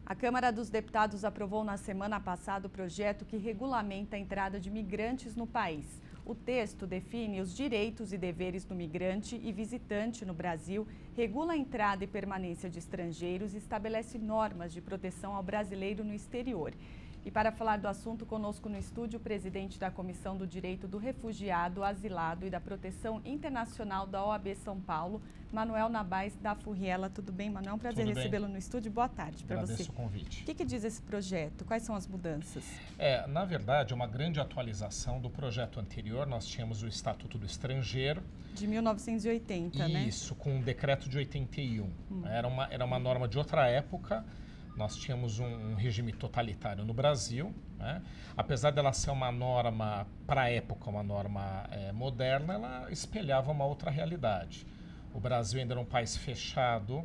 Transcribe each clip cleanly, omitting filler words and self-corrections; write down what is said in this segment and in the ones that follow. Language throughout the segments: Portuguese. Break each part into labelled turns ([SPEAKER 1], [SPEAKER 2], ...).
[SPEAKER 1] A Câmara dos Deputados aprovou na semana passada o projeto que regulamenta a entrada de migrantes no país. O texto define os direitos e deveres do migrante e visitante no Brasil, regula a entrada e permanência de estrangeiros e estabelece normas de proteção ao brasileiro no exterior. E para falar do assunto, conosco no estúdio, o presidente da Comissão do Direito do Refugiado, Asilado e da Proteção Internacional da OAB São Paulo, Manuel Nabais da Furriela. Tudo bem, Manuel? É um prazer recebê-lo no estúdio. Boa tarde para você.
[SPEAKER 2] Agradeço o convite.
[SPEAKER 1] O que diz esse projeto? Quais são as mudanças?
[SPEAKER 2] Na verdade, é uma grande atualização do projeto anterior. Nós tínhamos o Estatuto do Estrangeiro.
[SPEAKER 1] De 1980, né?
[SPEAKER 2] Isso, com um decreto de 81. Era uma norma de outra época. Nós tínhamos um regime totalitário no Brasil, né? Apesar dela ser uma norma, para a época, uma norma moderna, ela espelhava uma outra realidade. O Brasil ainda era um país fechado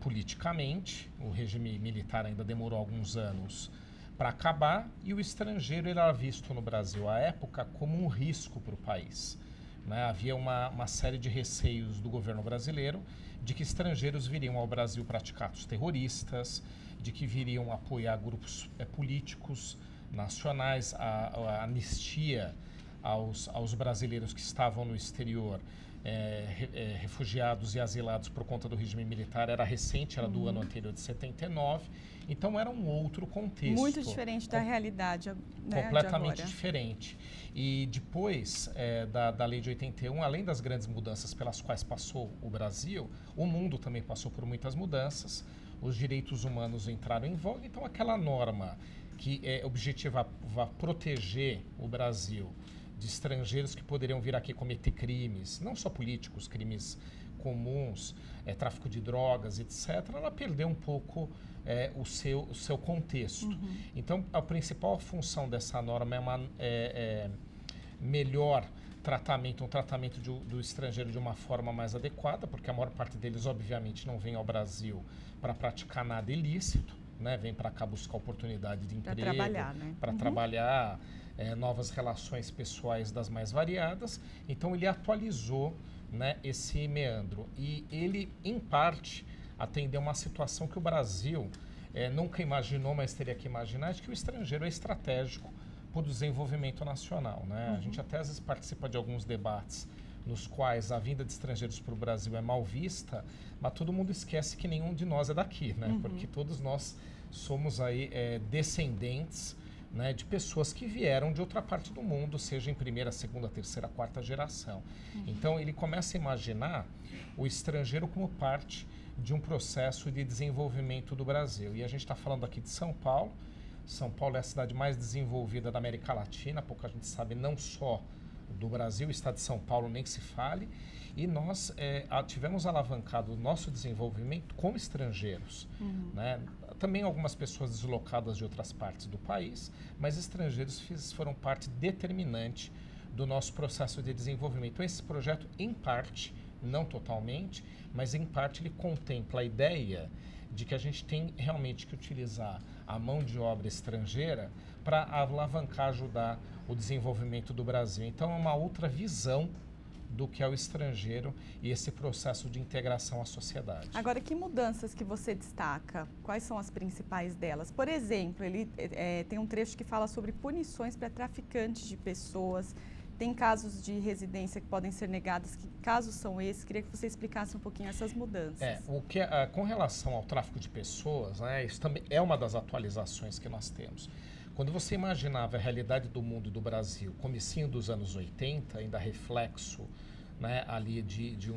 [SPEAKER 2] politicamente, o regime militar ainda demorou alguns anos para acabar, e o estrangeiro era visto no Brasil, à época, como um risco para o país. Né? Havia uma série de receios do governo brasileiro de que estrangeiros viriam ao Brasil praticar atos terroristas, de que viriam apoiar grupos políticos nacionais, a anistia aos brasileiros que estavam no exterior, refugiados e asilados por conta do regime militar, era recente, era do ano anterior de 79, então era um outro contexto.
[SPEAKER 1] Muito diferente da realidade, né,
[SPEAKER 2] completamente diferente. E depois da lei de 81, além das grandes mudanças pelas quais passou o Brasil, o mundo também passou por muitas mudanças, os direitos humanos entraram em voga, então aquela norma que objetivava proteger o Brasil de estrangeiros que poderiam vir aqui cometer crimes, não só políticos, crimes comuns, tráfico de drogas, etc., ela perdeu um pouco o seu contexto. Então, a principal função dessa norma é melhor tratamento, um tratamento do estrangeiro de uma forma mais adequada, porque a maior parte deles, obviamente, não vem ao Brasil para praticar nada ilícito, né? Vem para cá buscar oportunidade de emprego,
[SPEAKER 1] para trabalhar, né?
[SPEAKER 2] Para trabalhar, novas relações pessoais das mais variadas. Então, ele atualizou, né, esse meandro. E ele, em parte, atendeu uma situação que o Brasil nunca imaginou, mas teria que imaginar, de que o estrangeiro é estratégico para o desenvolvimento nacional, né? A gente até às vezes participa de alguns debates nos quais a vinda de estrangeiros para o Brasil é mal vista, mas todo mundo esquece que nenhum de nós é daqui, né? Porque todos nós somos aí descendentes, né, de pessoas que vieram de outra parte do mundo, seja em primeira, segunda, terceira, quarta geração. Então ele começa a imaginar o estrangeiro como parte de um processo de desenvolvimento do Brasil. E a gente está falando aqui de São Paulo. São Paulo é a cidade mais desenvolvida da América Latina, pouca gente sabe, não só do Brasil, o estado de São Paulo nem que se fale, e nós tivemos alavancado o nosso desenvolvimento como estrangeiros, né? Também algumas pessoas deslocadas de outras partes do país, mas estrangeiros foram parte determinante do nosso processo de desenvolvimento. Então, esse projeto, em parte, não totalmente, mas em parte ele contempla a ideia de que a gente tem realmente que utilizar a mão de obra estrangeira para alavancar, ajudar o desenvolvimento do Brasil. Então, é uma outra visão do que é o estrangeiro e esse processo de integração à sociedade.
[SPEAKER 1] Agora, que mudanças que você destaca? Quais são as principais delas? Por exemplo, ele tem um trecho que fala sobre punições para traficantes de pessoas. Tem casos de residência que podem ser negadas. Que casos são esses? Queria que você explicasse um pouquinho essas mudanças.
[SPEAKER 2] Com relação ao tráfico de pessoas, né, isso também é uma das atualizações que nós temos. Quando você imaginava a realidade do mundo e do Brasil, comecinho dos anos 80, ainda reflexo, né, ali de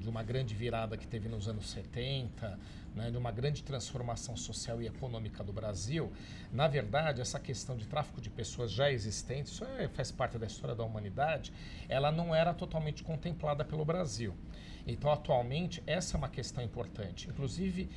[SPEAKER 2] uma grande virada que teve nos anos 70, né, de uma grande transformação social e econômica do Brasil, na verdade, essa questão de tráfico de pessoas já existente, isso faz parte da história da humanidade, ela não era totalmente contemplada pelo Brasil. Então, atualmente, essa é uma questão importante. Inclusive,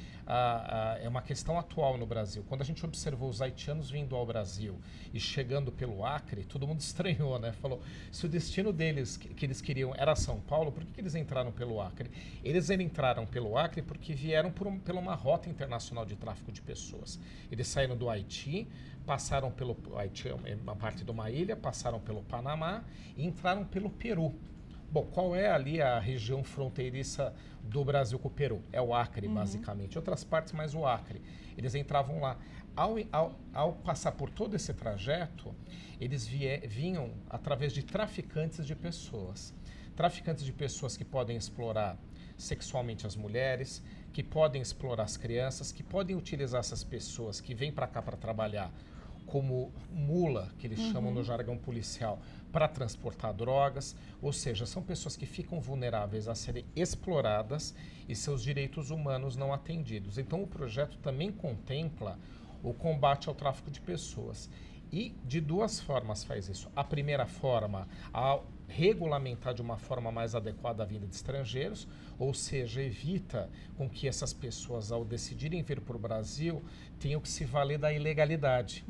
[SPEAKER 2] é uma questão atual no Brasil. Quando a gente observou os haitianos vindo ao Brasil e chegando pelo Acre, todo mundo estranhou, né? Falou, se o destino deles, que eles queriam, era São Paulo, por que eles entraram pelo Acre? Eles entraram pelo Acre porque vieram por uma rota internacional de tráfico de pessoas. Eles saíram do Haiti, passaram pelo Haiti, uma parte de uma ilha, passaram pelo Panamá e entraram pelo Peru. Bom, qual é ali a região fronteiriça do Brasil com o Peru? É o Acre, basicamente. Outras partes, mas o Acre. Eles entravam lá. Ao passar por todo esse trajeto, eles vinham através de traficantes de pessoas. Traficantes de pessoas que podem explorar sexualmente as mulheres, que podem explorar as crianças, que podem utilizar essas pessoas que vêm para cá para trabalhar como mula, que eles chamam no jargão policial, para transportar drogas. Ou seja, são pessoas que ficam vulneráveis a serem exploradas e seus direitos humanos não atendidos. Então, o projeto também contempla o combate ao tráfico de pessoas. E de duas formas faz isso. A primeira forma, ao regulamentar de uma forma mais adequada a vinda de estrangeiros, ou seja, evita com que essas pessoas, ao decidirem vir para o Brasil, tenham que se valer da ilegalidade.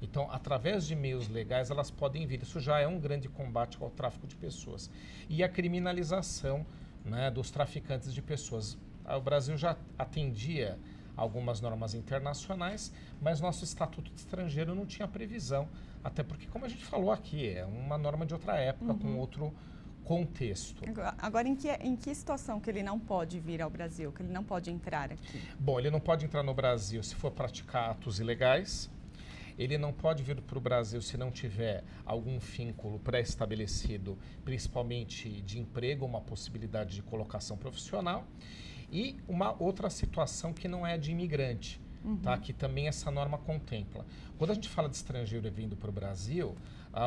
[SPEAKER 2] Então, através de meios legais, elas podem vir. Isso já é um grande combate ao tráfico de pessoas. E a criminalização, né, dos traficantes de pessoas. O Brasil já atendia algumas normas internacionais, mas nosso Estatuto de Estrangeiro não tinha previsão. Até porque, como a gente falou aqui, é uma norma de outra época, com outro contexto.
[SPEAKER 1] Agora, em que situação que ele não pode vir ao Brasil, que ele não pode entrar aqui?
[SPEAKER 2] Bom, ele não pode entrar no Brasil se for praticar atos ilegais. Ele não pode vir para o Brasil se não tiver algum vínculo pré-estabelecido, principalmente de emprego, uma possibilidade de colocação profissional. E uma outra situação que não é de imigrante, tá? Que também essa norma contempla. Quando a gente fala de estrangeiro vindo para o Brasil,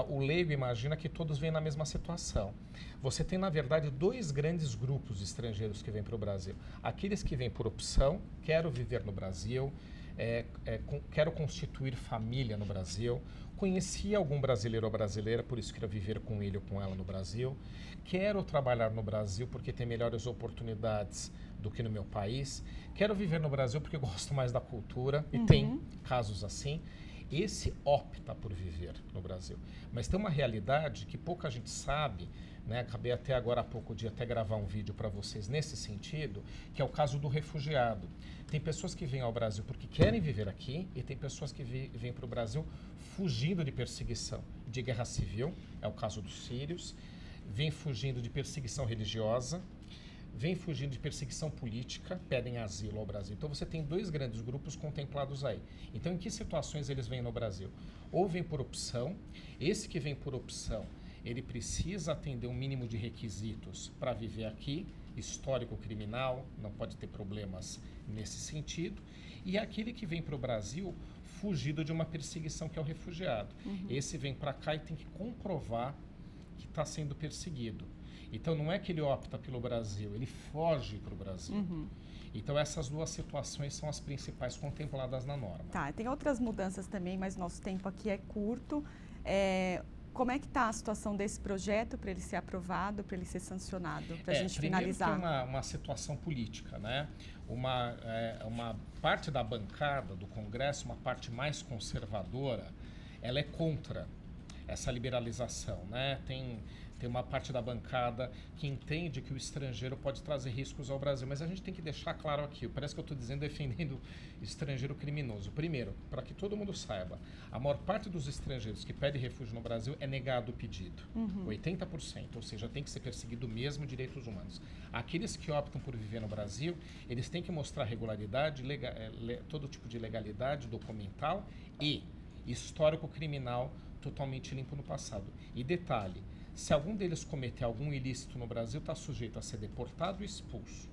[SPEAKER 2] o leigo imagina que todos vêm na mesma situação. Você tem, na verdade, dois grandes grupos de estrangeiros que vêm para o Brasil. Aqueles que vêm por opção, quero viver no Brasil, quero constituir família no Brasil, conheci algum brasileiro ou brasileira, por isso quero viver com ele ou com ela no Brasil, quero trabalhar no Brasil porque tem melhores oportunidades do que no meu país, quero viver no Brasil porque gosto mais da cultura, e tem casos assim. Esse opta por viver no Brasil. Mas tem uma realidade que pouca gente sabe, né? Acabei até agora há pouco de até gravar um vídeo para vocês nesse sentido, que é o caso do refugiado. Tem pessoas que vêm ao Brasil porque querem viver aqui e tem pessoas que vêm para o Brasil fugindo de perseguição, de guerra civil, é o caso dos sírios, vêm fugindo de perseguição religiosa, vêm fugindo de perseguição política, pedem asilo ao Brasil. Então você tem dois grandes grupos contemplados aí. Então em que situações eles vêm no Brasil? Ou vêm por opção, esse que vem por opção, ele precisa atender um mínimo de requisitos para viver aqui, histórico criminal, não pode ter problemas nesse sentido, e aquele que vem para o Brasil fugido de uma perseguição, que é o refugiado. Esse vem para cá e tem que comprovar que está sendo perseguido. Então não é que ele opta pelo Brasil, ele foge para o Brasil. Então essas duas situações são as principais contempladas na norma.
[SPEAKER 1] Tá, tem outras mudanças também, mas nosso tempo aqui é curto. Como é que está a situação desse projeto para ele ser aprovado, para ele ser sancionado, para a gente finalizar?
[SPEAKER 2] Tem uma situação política, né? Uma parte da bancada do Congresso, uma parte mais conservadora, ela é contra essa liberalização, né? Tem uma parte da bancada que entende que o estrangeiro pode trazer riscos ao Brasil, mas a gente tem que deixar claro aqui, parece que eu estou dizendo defendendo estrangeiro criminoso. Primeiro, para que todo mundo saiba, a maior parte dos estrangeiros que pedem refúgio no Brasil é negado o pedido, 80%, ou seja, tem que ser perseguido mesmo direitos humanos. Aqueles que optam por viver no Brasil, eles têm que mostrar regularidade, todo tipo de legalidade documental e histórico criminal totalmente limpo no passado. E detalhe, se algum deles cometer algum ilícito no Brasil, está sujeito a ser deportado e expulso.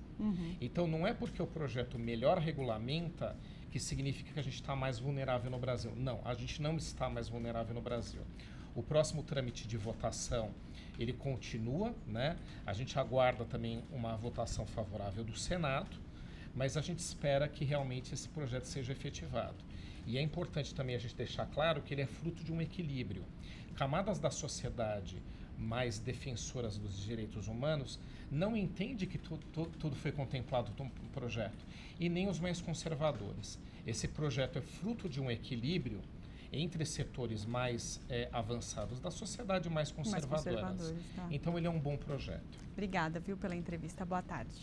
[SPEAKER 2] Então, não é porque o projeto melhor regulamenta que significa que a gente está mais vulnerável no Brasil. Não, a gente não está mais vulnerável no Brasil. O próximo trâmite de votação, ele continua, né? A gente aguarda também uma votação favorável do Senado, mas a gente espera que realmente esse projeto seja efetivado. E é importante também a gente deixar claro que ele é fruto de um equilíbrio. Camadas da sociedade mais defensoras dos direitos humanos não entendem que tudo foi contemplado no projeto, e nem os mais conservadores. Esse projeto é fruto de um equilíbrio entre setores mais avançados da sociedade e mais conservadores.
[SPEAKER 1] Tá.
[SPEAKER 2] Então ele é um bom projeto.
[SPEAKER 1] Obrigada, viu, pela entrevista. Boa tarde.